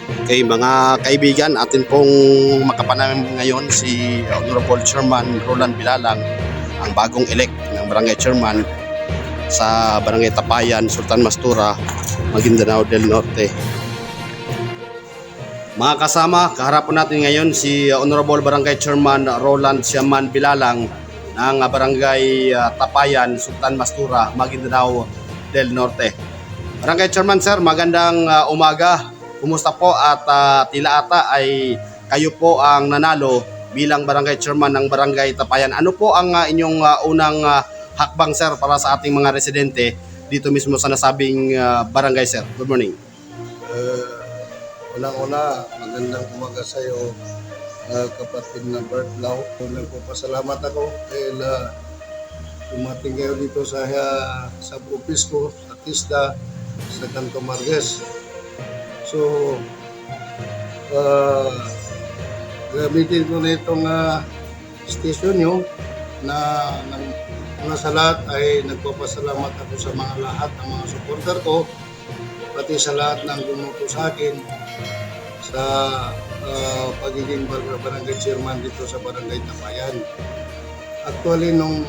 Okay, mga kaibigan, atin pong makapanayam ngayon si Honorable Chairman Roland Bilalang, ang bagong elect ng Barangay Chairman sa Barangay Tapayan, Sultan Mastura, Maguindanao del Norte. Mga kasama, kaharapon natin ngayon si Honorable Barangay Chairman Roland Siaman Bilalang ng Barangay Tapayan, Sultan Mastura, Maguindanao del Norte. Barangay Chairman Sir, magandang umaga. Kumusta po at tila ata ay kayo po ang nanalo bilang Barangay Chairman ng Barangay Tapayan. Ano po ang inyong unang hakbang sir para sa ating mga residente dito mismo sa nasabing barangay sir? Good morning. Unang-una, magandang umaga sa iyo, kapatid na Bert Lau. Nagpapasalamat ako dahil dumating kayo dito sa office ko, sa TISDA, sa Canto Marquez. So, gamitin ko na itong station nyo na una sa lahat ay nagpapasalamat ako sa mga lahat ng mga supporter ko, pati sa lahat ng bumuto sa akin sa pagiging barangay chairman dito sa Barangay Tapayan. Actually, nung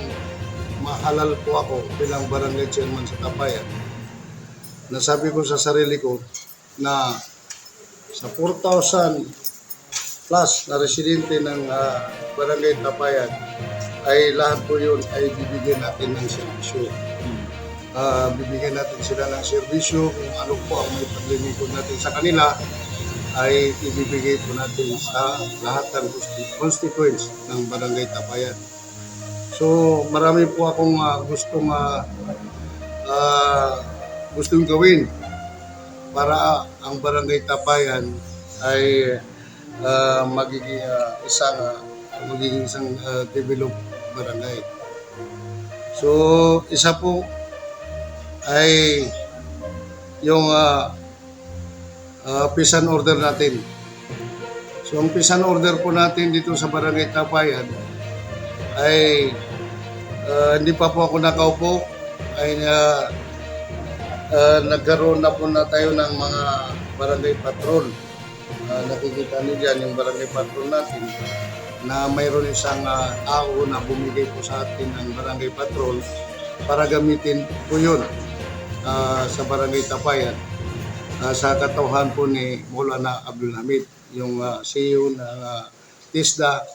mahalal po ako bilang barangay chairman sa Tapayan, nasabi ko sa sarili ko na sa 4,000 plus na residente ng Barangay Tapayan ay lahat po yun ay bibigyan natin ng serbisyo. Bibigyan natin sila ng serbisyo, kung ano po ang may paglilingkod natin sa kanila ay ibibigay po natin sa lahat ng constituents ng Barangay Tapayan. So marami po akong gustong gawin para ang Barangay Tapayan ay magiging isang developed barangay. So isa po ay yung peace and order natin. So ang peace and order po natin dito sa Barangay Tapayan ay hindi pa po ako nakaupo ay nagkaroon na po na tayo ng mga barangay patrol. Nakikita niyo dyan yung barangay patrol natin na mayroon isang tao na bumigay po sa atin ng barangay patrol para gamitin po yun sa Barangay Tapayan sa katauhan po ni Maulana Abdul Hamid, yung CEO ng TISDA,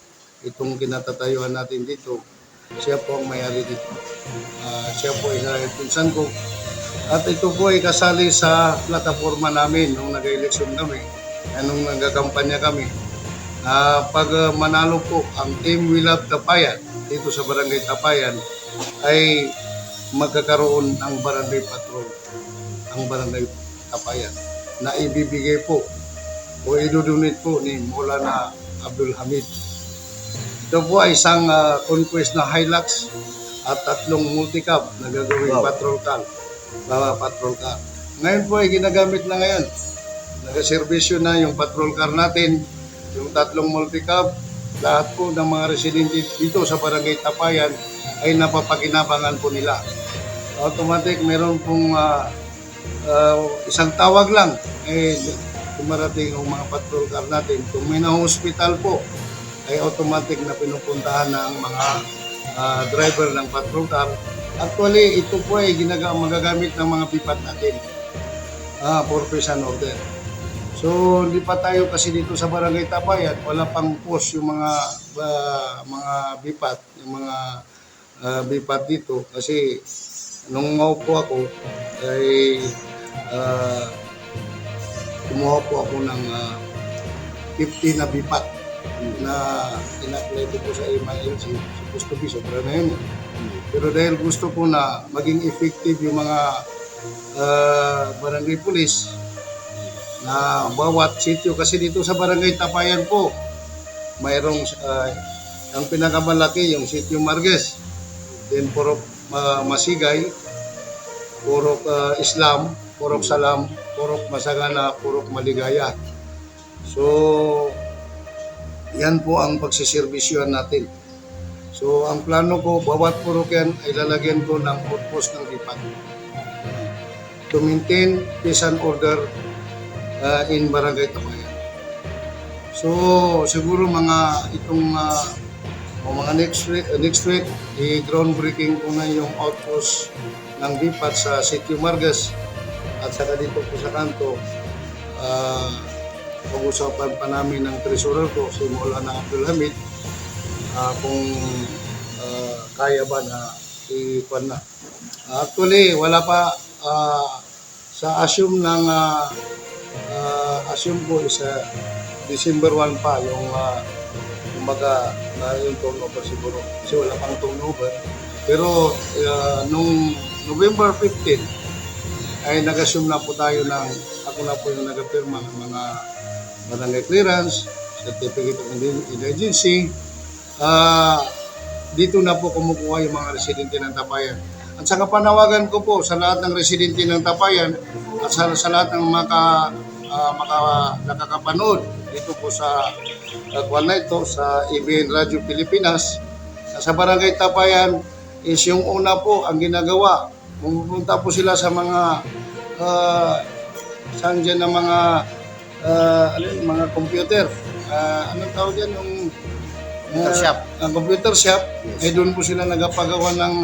itong kinatatayuan natin dito. Siya po ang may-ari dito. Siya po ay pinsan ko. At ito po ay kasali sa plataforma namin nung nag-eleksyon kami, nung nagkakampanya kami. Pag manalo po ang Team We Love Tapayan dito sa Barangay Tapayan, ay magkakaroon ng barangay patrol ang Barangay Tapayan na ibibigay po o idudunit po ni Maulana Abdul Hamid. Ito po ay isang conquest na Hilux at 3 multicab na gagawing patrol car. Ngayon po ay ginagamit na ngayon. Nagaservisyo na yung patrol car natin, yung 3 multicab. Lahat po ng mga residente dito sa Barangay Tapayan ay napapakinabangan po nila. Automatic, meron pong isang tawag lang, dumarating ang mga patrol car natin. Kung may na-hospital po, ay automatic na pinupuntahan ng mga driver ng patrol car. Actually, ito po ay magagamit ng mga bipat natin for peace and order. So, hindi pa tayo kasi dito sa Barangay Tapayan, wala pang post yung mga bipat, yung mga bipat dito. Kasi nung maupo ako, ay kumuha po ako ng 50 na bipat na in-apply ko po sa MILC. Supposed to be, sobra na yun. Pero dahil gusto ko na maging effective yung mga barangay police na bawat sitio, kasi dito sa Barangay Tapayan po mayroong ang pinakamalaki yung sitio Marquez, then Purok Masigay, Purok Islam, Purok Salam, Purok Masagana, Purok Maligaya. So yan po ang pagsiservisyohan natin. So ang plano ko, bawat purok yan ay lalagyan ko ng outpost ng lipat to maintain peace and order in Barangay Tapayan. So siguro mga itong mga next week i-groundbreaking ko na yung outpost ng DIPAT sa Sitio Margas at saka dito po sa kanto pag-usapan pa namin ng treasurer ko si Maulana Abdul Hamid kung kaya ba na i-kuan na. Actually, wala pa sa assume ng assume ko is December 1 pa yung kumbaga na yung turnover siguro kasi wala pang turnover. Pero nung November 15 ay nag-assume na po tayo ng ako na po yung nag-pirma ng mga barangay clearance, certificate of indigency. Dito na po kumukuha yung mga residente ng Tapayan. At saka panawagan ko po sa lahat ng residente ng Tapayan at sa lahat ng nakakapanood dito po sa na ito sa ABN Radio Pilipinas. Sa Barangay Tapayan is yung una po ang ginagawa. Pumunta po sila sa mga saan dyan ng mga computer. Anong tawag yan? Yung Computer shop. Ang computer shop, ay doon po sila nagpagawa ng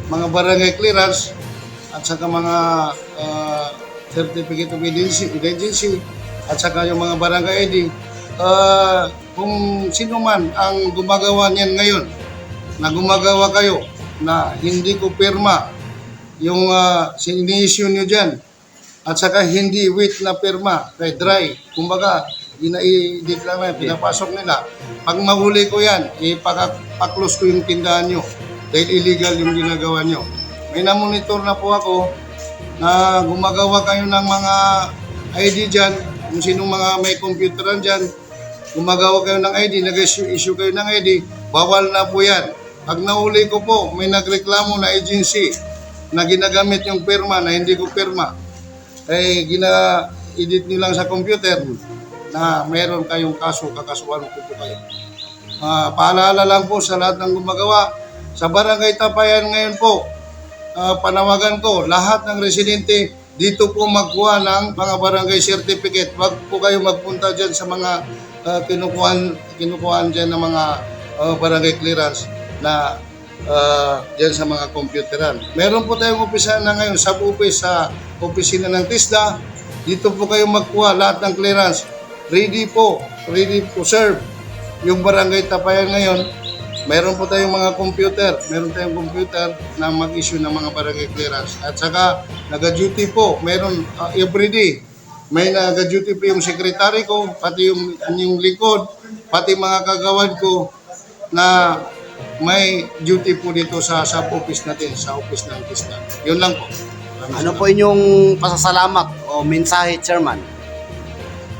mga barangay clearance at saka mga certificate of indigency at saka yung mga barangay ID. Kung sino man ang gumagawa niyan ngayon, na gumagawa kayo na hindi ko pirma yung ini-issue nyo dyan at saka hindi wet na pirma, kay dry, kumbaga ina-edit lang na, pinapasok nila. Pag mahuli ko yan, ipaklose ko yung tindahan nyo dahil illegal yung ginagawa nyo. May na-monitor na po ako na gumagawa kayo ng mga ID dyan, kung sinong mga may computeran dyan, gumagawa kayo ng ID, nag-issue kayo ng ID, bawal na po yan. Pag nahuli ko po, may nagreklamo na agency na ginagamit yung pirma na hindi ko pirma, ay gina-edit nyo lang sa computer na meron kayong kaso, kakasuhan ko po kayo. Paalala lang po sa lahat ng gumagawa. Sa Barangay Tapayan ngayon po, panawagan ko, lahat ng residente dito po magkuha ng mga barangay certificate. Wag po kayo magpunta dyan sa mga kinukuhaan dyan ng mga barangay clearance na dyan sa mga computeran. Meron po tayong opisina na ngayon, sub-office sa opisina ng TISDA. Dito po kayo magkuha lahat ng clearance. Ready to serve. Yung Barangay Tapayan ngayon, meron po tayong mga computer. Meron tayong computer na mag-issue ng mga barangay clearance. At saka, nag-duty po. Meron everyday. May nag-duty po yung secretary ko, pati yung likod, pati mga kagawad ko na may duty po dito sa sub-office natin, sa office ng TISDA. Yun lang po. Ano po inyong pasasalamat o mensahe, Chairman?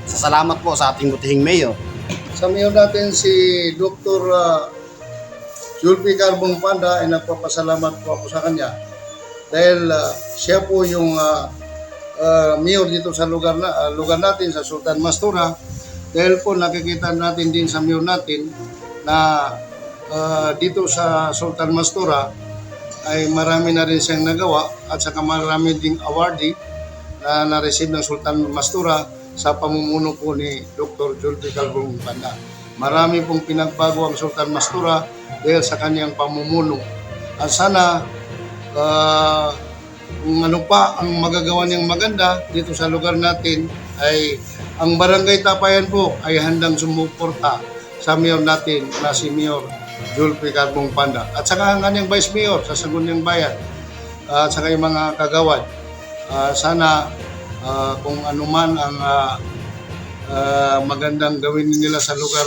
Salamat po sa ating butihing mayor. Sa mayor natin si Dr. Julpi Carbong Panda ay nagpapasalamat po ako sa kanya dahil siya po yung mayor dito sa lugar natin sa Sultan Mastura. Dahil po nakikita natin din sa mayor natin na dito sa Sultan Mastura ay marami na rin siyang nagawa at saka marami ding awardee na na-receive ng Sultan Mastura sa pamumuno po ni Dr. Julpi Carbong Panda. Marami pong pinagbago ang Sultan Mastura dahil sa kanyang pamumuno. At sana kung ano pa ang magagawa niyang maganda dito sa lugar natin ay ang Barangay Tapayan po ay handang sumuporta sa mayor natin na si Mayor Julpi Carbong Panda. At saka ang kanyang Vice Mayor sa Sangguniang Bayan at saka yung mga kagawad. Sana kung ano man ang magandang gawin nila sa lugar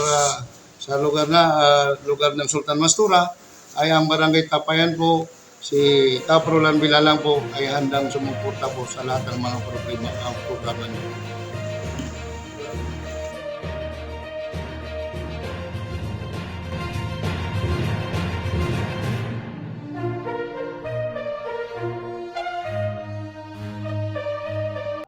ng Sultan Mastura ay ang Barangay Tapayan po, si Kap Roland Bilalang po ay handang sumuporta po sa lahat ng mga programa niyo.